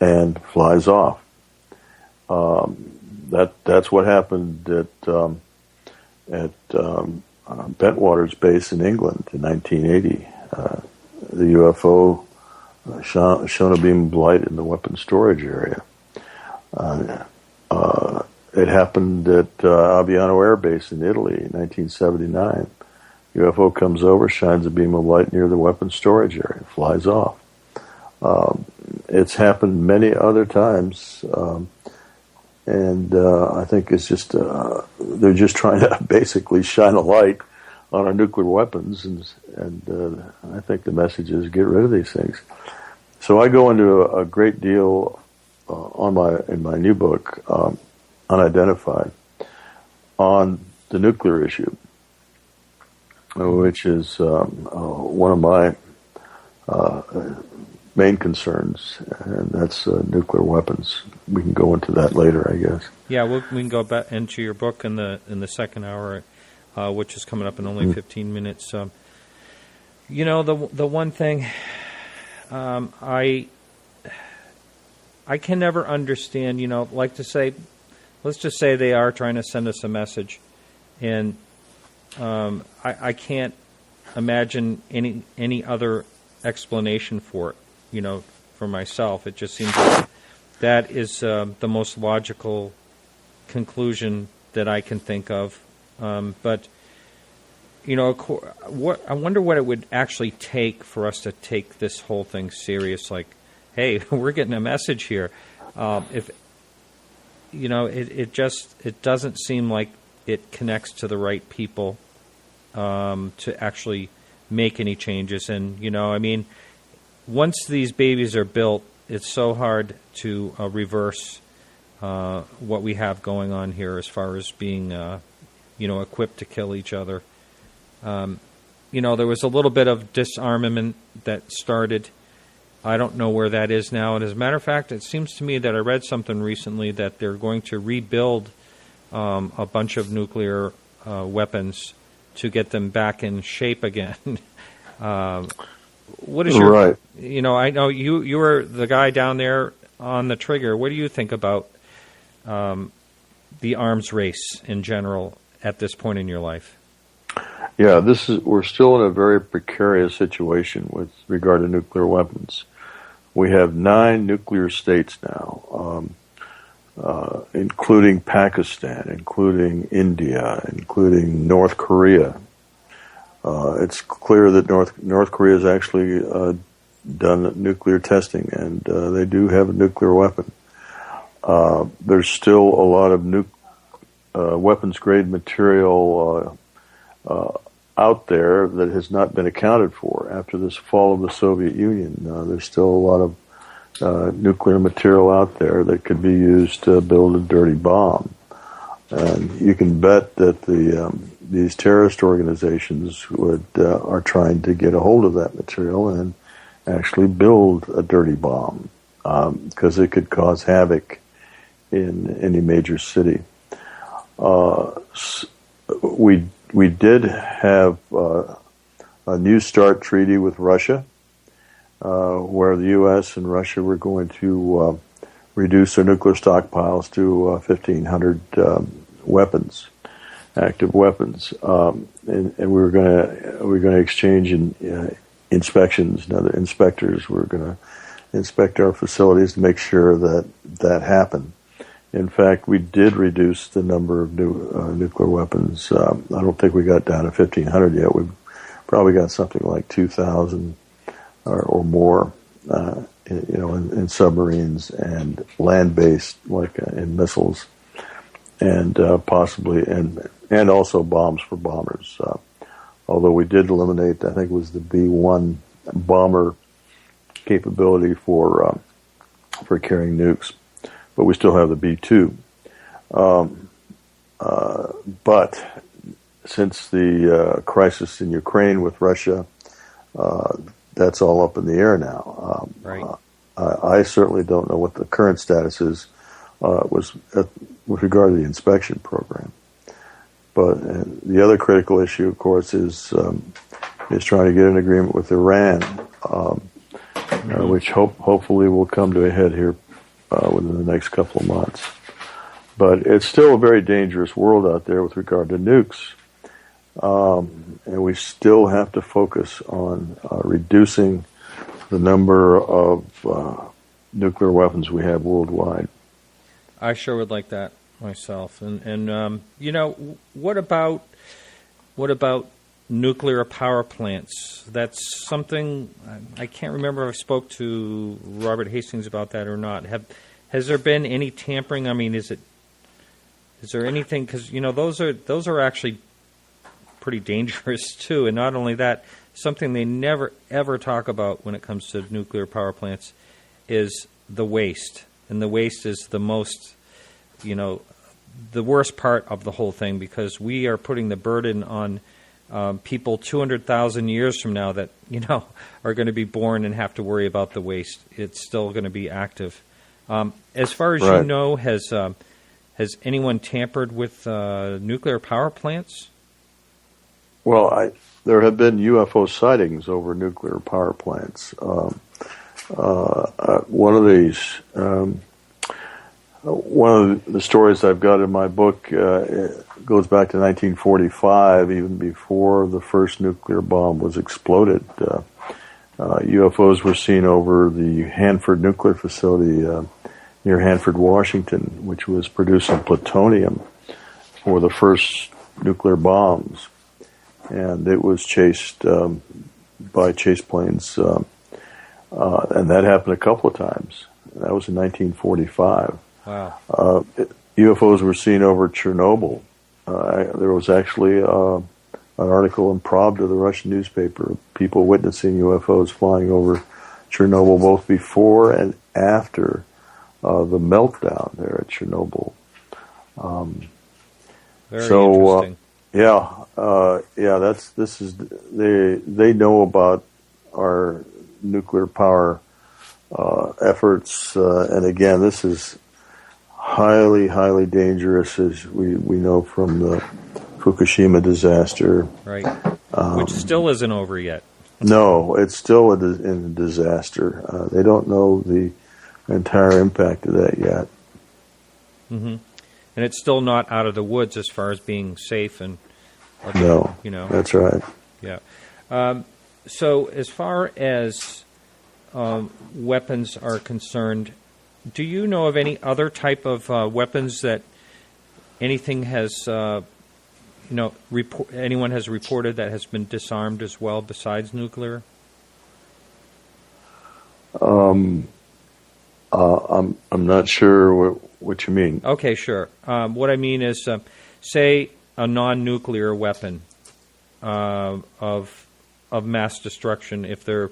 S9: and flies off. That's what happened at Bentwaters Base in England in 1980. The UFO shone a beam of light in the weapons storage area. It happened at Aviano Air Base in Italy in 1979. UFO comes over, shines a beam of light near the weapons storage area, flies off. It's happened many other times. And I think it's just they're just trying to basically shine a light on our nuclear weapons, and I think the message is get rid of these things. So I go into a great deal in my new book, Unidentified, on the nuclear issue, which is one of my main concerns, and that's nuclear weapons. We can go into that later, I guess.
S6: Yeah, we can go back into your book in the second hour, which is coming up in only 15 minutes. You know, the one thing I can never understand. You know, like to say, let's just say they are trying to send us a message, and I can't imagine any other explanation for it. You know, for myself, it just seems like that is the most logical conclusion that I can think of. But you know, I wonder what it would actually take for us to take this whole thing serious. Like, hey, we're getting a message here. If you know, it doesn't seem like it connects to the right people to actually make any changes. And you know, I mean, once these babies are built, it's so hard to reverse what we have going on here as far as being, you know, equipped to kill each other. You know, there was a little bit of disarmament that started. I don't know where that is now. And as a matter of fact, it seems to me that I read something recently that they're going to rebuild a bunch of nuclear weapons to get them back in shape again. What is your,
S9: right?
S6: You know, I know you were the guy down there on the trigger. What do you think about the arms race in general at this point in your life?
S9: Yeah, we're still in a very precarious situation with regard to nuclear weapons. We have 9 nuclear states now, including Pakistan, including India, including North Korea. It's clear that North Korea has actually done nuclear testing, and they do have a nuclear weapon. There's still a lot of weapons-grade material out there that has not been accounted for after this fall of the Soviet Union. There's still a lot of nuclear material out there that could be used to build a dirty bomb. And you can bet that these terrorist organizations are trying to get a hold of that material and actually build a dirty bomb because it could cause havoc in any major city. We did have a New START treaty with Russia, where the U.S. and Russia were going to reduce their nuclear stockpiles to 1,500 weapons, active weapons, and we were going to exchange inspections. And other inspectors were going to inspect our facilities to make sure that happened. In fact, we did reduce the number of nuclear weapons. I don't think we got down to 1,500 yet. We've probably got something like 2,000 or more, in submarines and land-based, like in missiles, and possibly and also bombs for bombers. Although we did eliminate, I think it was the B-1 bomber capability for carrying nukes. But we still have the B-2. But since the crisis in Ukraine with Russia, that's all up in the air now.
S6: Right.
S9: I certainly don't know what the current status is with regard to the inspection program. But the other critical issue, of course, is trying to get an agreement with Iran, which hopefully will come to a head here within the next couple of months. But it's still a very dangerous world out there with regard to nukes. And we still have to focus on reducing the number of nuclear weapons we have worldwide.
S6: I sure would like that myself. And what about nuclear power plants? That's something I can't remember if I spoke to Robert Hastings about that or not. Has there been any tampering? I mean, is it Is there anything, because those are actually pretty dangerous too, and not only that, something they never ever talk about when it comes to nuclear power plants is the waste, and the waste is the most, the worst part of the whole thing, because we are putting the burden on people 200,000 years from now that are going to be born and have to worry about the waste. It's still going to be active. As far as you know, has anyone tampered with nuclear power plants?
S9: Well, there have been UFO sightings over nuclear power plants. One of the stories I've got in my book goes back to 1945, even before the first nuclear bomb was exploded. UFOs were seen over the Hanford nuclear facility near Hanford, Washington, which was producing plutonium for the first nuclear bombs. And it was chased by chase planes, and that happened a couple of times. That was in 1945.
S6: Wow.
S9: UFOs were seen over Chernobyl. There was actually an article in Pravda, the Russian newspaper, people witnessing UFOs flying over Chernobyl both before and after the meltdown there at Chernobyl.
S6: Very interesting.
S9: They know about our nuclear power efforts, and again, this is highly, highly dangerous, as we know from the Fukushima disaster.
S6: Right, which still isn't over yet.
S9: No, it's still in a disaster. They don't know the entire impact of that yet.
S6: Mm-hmm. And it's still not out of the woods as far as being safe and.
S9: No, that's right.
S6: Yeah. So as far as weapons are concerned, do you know of any other type of weapons that anything has, anyone has reported that has been disarmed as well besides nuclear?
S9: I'm not sure what you mean.
S6: Okay, sure. What I mean is, say a non-nuclear weapon of mass destruction, if they're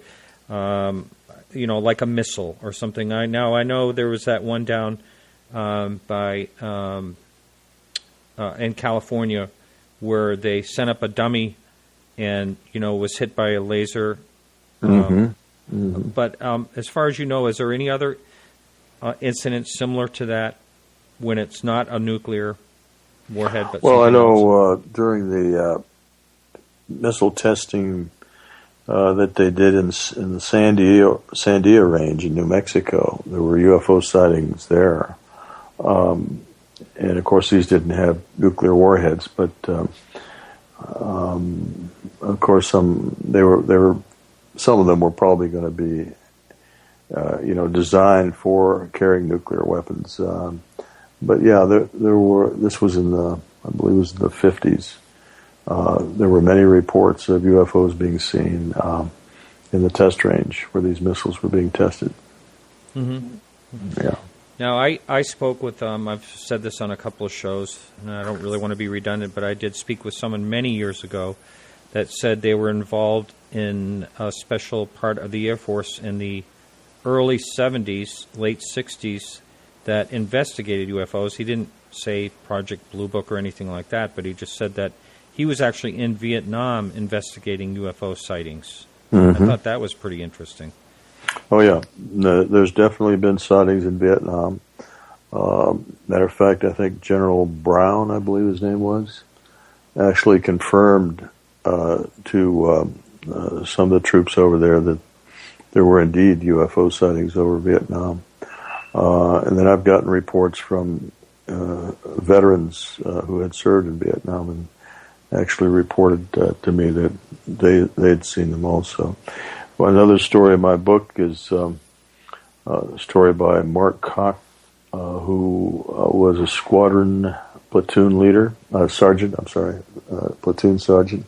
S6: like a missile or something. I know there was that one down by in California where they sent up a dummy and was hit by a laser. But as far as you know, is there any other incident similar to that when it's not a nuclear warhead? But
S9: I know during the missile testing that they did in the Sandia Range in New Mexico, there were UFO sightings there, and of course these didn't have nuclear warheads, but of course some of them were probably going to be designed for carrying nuclear weapons. But yeah, there were. This was in I believe it was in the 50s. There were many reports of UFOs being seen in the test range where these missiles were being tested.
S6: Mm-hmm.
S9: Yeah.
S6: Now, I spoke with, I've said this on a couple of shows, and I don't really want to be redundant, but I did speak with someone many years ago that said they were involved in a special part of the Air Force in the early 70s, late 60s, that investigated UFOs. He didn't say Project Blue Book or anything like that, but he just said that he was actually in Vietnam investigating UFO sightings. Mm-hmm. I thought that was pretty interesting.
S9: Oh, yeah. There's definitely been sightings in Vietnam. Matter of fact, I think General Brown, I believe his name was, actually confirmed to some of the troops over there that there were indeed UFO sightings over Vietnam. And then I've gotten reports from veterans who had served in Vietnam and actually reported to me that they'd seen them also. Well, another story in my book is a story by Mark Koch, who was a squadron platoon leader, platoon sergeant.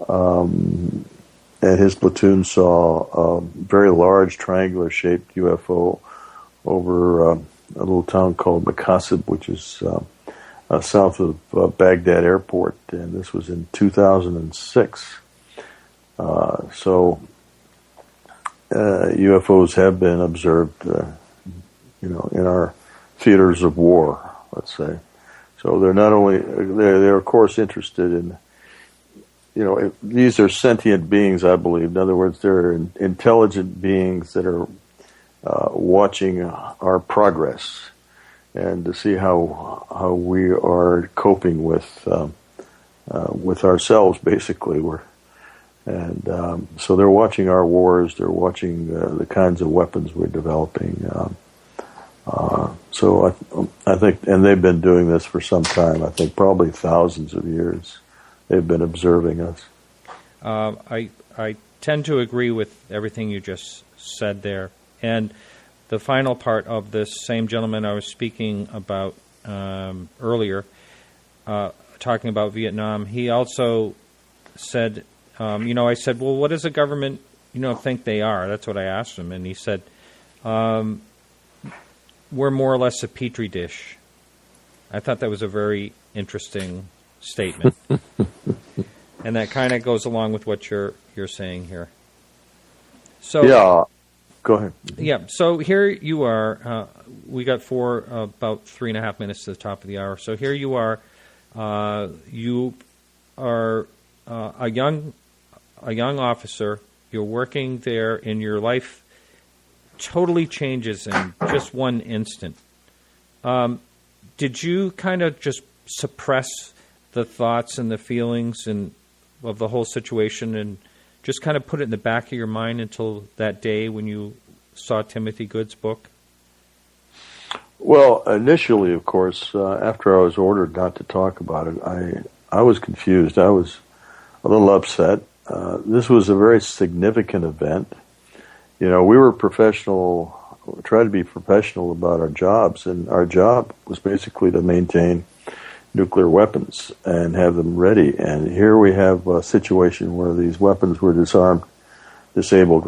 S9: And his platoon saw a very large triangular-shaped UFO over a little town called Macasab, which is south of Baghdad Airport, and this was in 2006. So UFOs have been observed, in our theaters of war, let's say. So they're not only they're of course interested in, these are sentient beings, I believe. In other words, they're intelligent beings that are watching our progress and to see how we are coping with ourselves. Basically, so they're watching our wars. They're watching the kinds of weapons we're developing. So I think, and they've been doing this for some time. I think probably thousands of years. They've been observing us.
S6: I tend to agree with everything you just said there. And the final part of this same gentleman I was speaking about earlier, talking about Vietnam, he also said, I said, well, what does the government, think they are? That's what I asked him. And he said, we're more or less a petri dish. I thought that was a very interesting statement. And that kind of goes along with what you're saying here. So
S9: yeah, go ahead.
S6: Yeah, so here you are. We got about 3.5 minutes to the top of the hour. So here you are. You are a young officer. You're working there, and your life totally changes in just one instant. Did you kind of just suppress the thoughts and the feelings of the whole situation and just kind of put it in the back of your mind until that day when you saw Timothy Good's book?
S9: Well, initially, of course, after I was ordered not to talk about it, I was confused. I was a little upset. This was a very significant event. We were professional, tried to be professional about our jobs, and our job was basically to maintain nuclear weapons and have them ready. And here we have a situation where these weapons were disabled,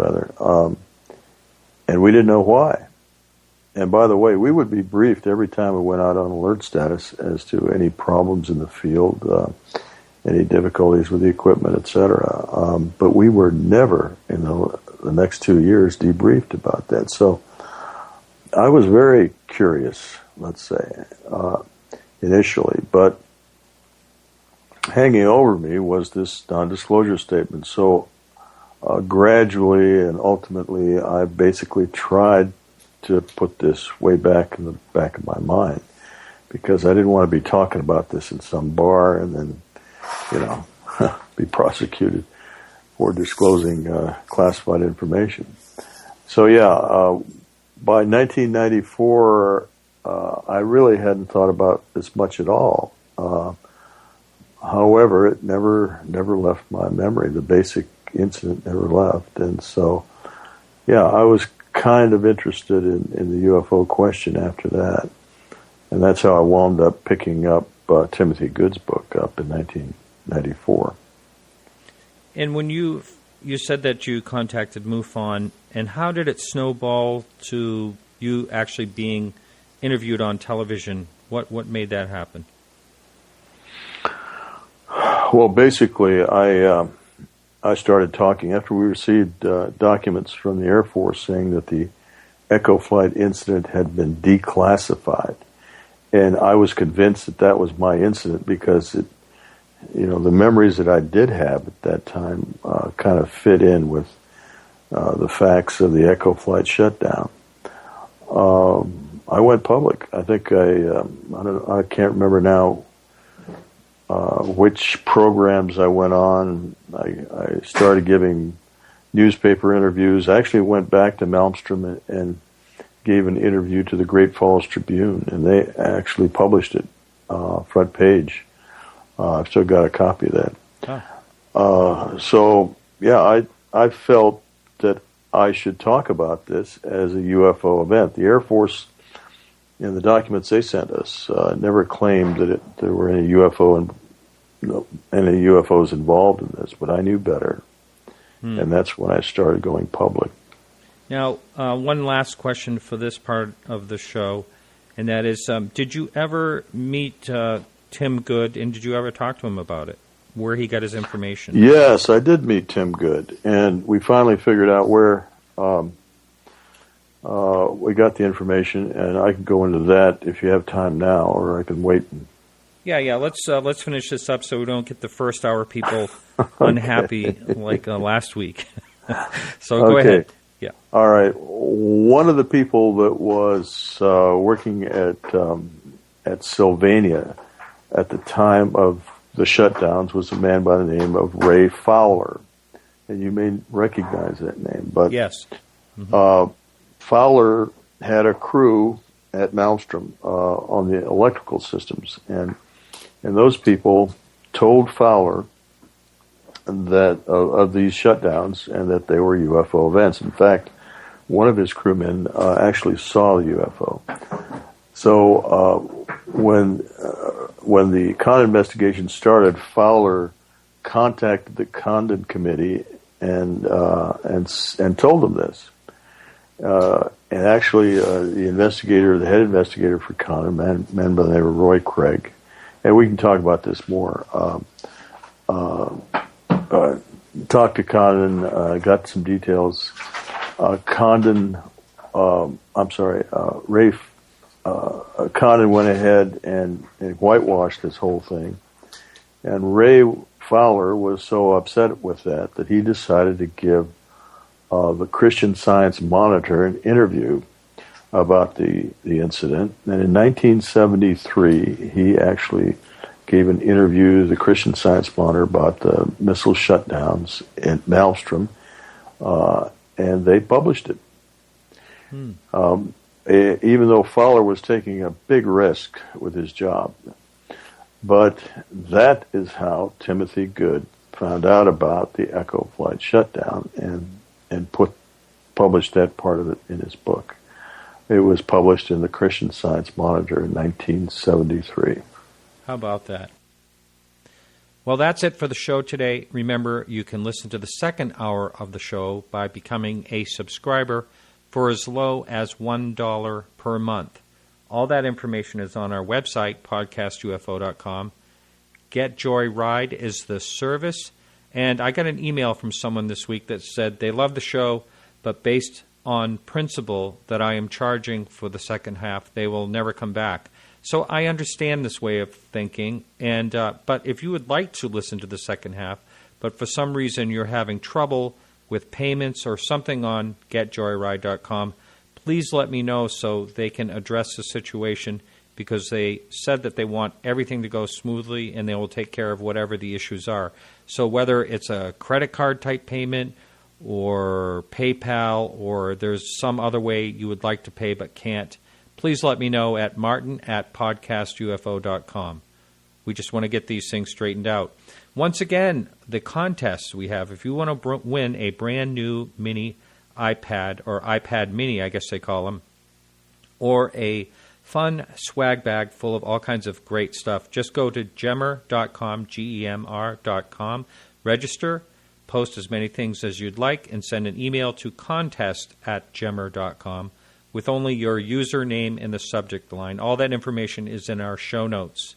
S9: and we didn't know why. And by the way, we would be briefed every time we went out on alert status as to any problems in the field, any difficulties with the equipment, etc. But we were never, in the next 2 years, debriefed about that. So I was very curious, let's say, initially. But hanging over me was this non-disclosure statement. So gradually and ultimately, I basically tried to put this way back in the back of my mind, because I didn't want to be talking about this in some bar and then, be prosecuted for disclosing classified information. So by 1994, I really hadn't thought about this much at all. However, it never left my memory. The basic incident never left. And so, I was kind of interested in the UFO question after that. And that's how I wound up picking up Timothy Good's book up in 1994.
S6: And when you said that you contacted MUFON, and how did it snowball to you actually being interviewed on television? What made that happen?
S9: Well, basically, I started talking after we received documents from the Air Force saying that the Echo flight incident had been declassified. And I was convinced that was my incident because the memories that I did have at that time kind of fit in with the facts of the Echo flight shutdown. I went public. I think I can't remember now which programs I went on. I started giving newspaper interviews. I actually went back to Malmstrom and gave an interview to the Great Falls Tribune, and they actually published it front page. I've still got a copy of that. I felt that I should talk about this as a UFO event. The Air Force, in the documents they sent us, never claimed that there were any UFOs involved in this, but I knew better, and that's when I started going public.
S6: Now, one last question for this part of the show. and that is, did you ever meet Tim Good, and did you ever talk to him about it, where he got his information?
S9: Yes, I did meet Tim Good, and we finally figured out where we got the information, and I can go into that if you have time now, or I can wait.
S6: Yeah. Let's finish this up so we don't get the first hour people unhappy like last week. So go ahead. Yeah.
S9: All right. One of the people that was working at Sylvania at the time of the shutdowns was a man by the name of Ray Fowler, and you may recognize that name. But
S6: yes,
S9: Fowler had a crew at Malmstrom on the electrical systems, and those people told Fowler that of these shutdowns and that they were UFO events. In fact, one of his crewmen actually saw the UFO. So when the Condon investigation started, Fowler contacted the Condon committee and told them this. And actually, the head investigator for Condon, man by the name of Roy Craig, and we can talk about this more. Talked to Condon, got some details. Condon went ahead and whitewashed this whole thing. And Ray Fowler was so upset with that he decided to give the Christian Science Monitor an interview about the incident. And in 1973, he actually gave an interview to the Christian Science Monitor about the missile shutdowns at Malmstrom, and they published it. Even though Fowler was taking a big risk with his job. But that is how Timothy Good found out about the Echo flight shutdown and published that part of it in his book. It was published in the Christian Science Monitor in 1973.
S6: How about that? Well, that's it for the show today. Remember, you can listen to the second hour of the show by becoming a subscriber for as low as $1 per month. All that information is on our website, podcastufo.com. Get Joy Ride is the service. And I got an email from someone this week that said they love the show, but based on principle that I am charging for the second half, they will never come back. So I understand this way of thinking, and but if you would like to listen to the second half, but for some reason you're having trouble with payments or something on getjoyride.com, please let me know so they can address the situation, because they said that they want everything to go smoothly and they will take care of whatever the issues are. So whether it's a credit card type payment or PayPal or there's some other way you would like to pay but can't, please let me know at martin@podcastufo.com. We just want to get these things straightened out. Once again, the contests we have, if you want to win a brand new mini iPad, or iPad mini, I guess they call them, or a fun swag bag full of all kinds of great stuff, just go to gemr.com, GEMR.com, register, post as many things as you'd like, and send an email to contest@gemr.com with only your username in the subject line. All that information is in our show notes.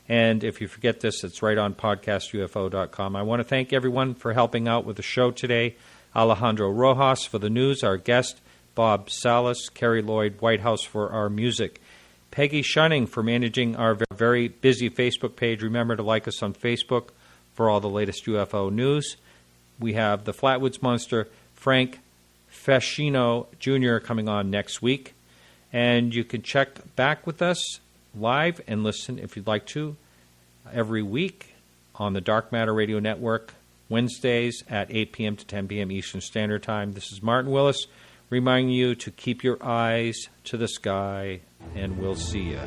S6: And if you forget this, it's right on podcastufo.com. I want to thank everyone for helping out with the show today. Alejandro Rojas for the news, our guest, Bob Salas, Carrie Lloyd Whitehouse for our music, Peggy Shunning for managing our very busy Facebook page. Remember to like us on Facebook for all the latest UFO news. We have the Flatwoods Monster, Frank Fascino Jr. coming on next week. And you can check back with us live and listen, if you'd like to, every week on the Dark Matter Radio Network, Wednesdays at 8 p.m. to 10 p.m. Eastern Standard Time. This is Martin Willis reminding you to keep your eyes to the sky, and we'll see you.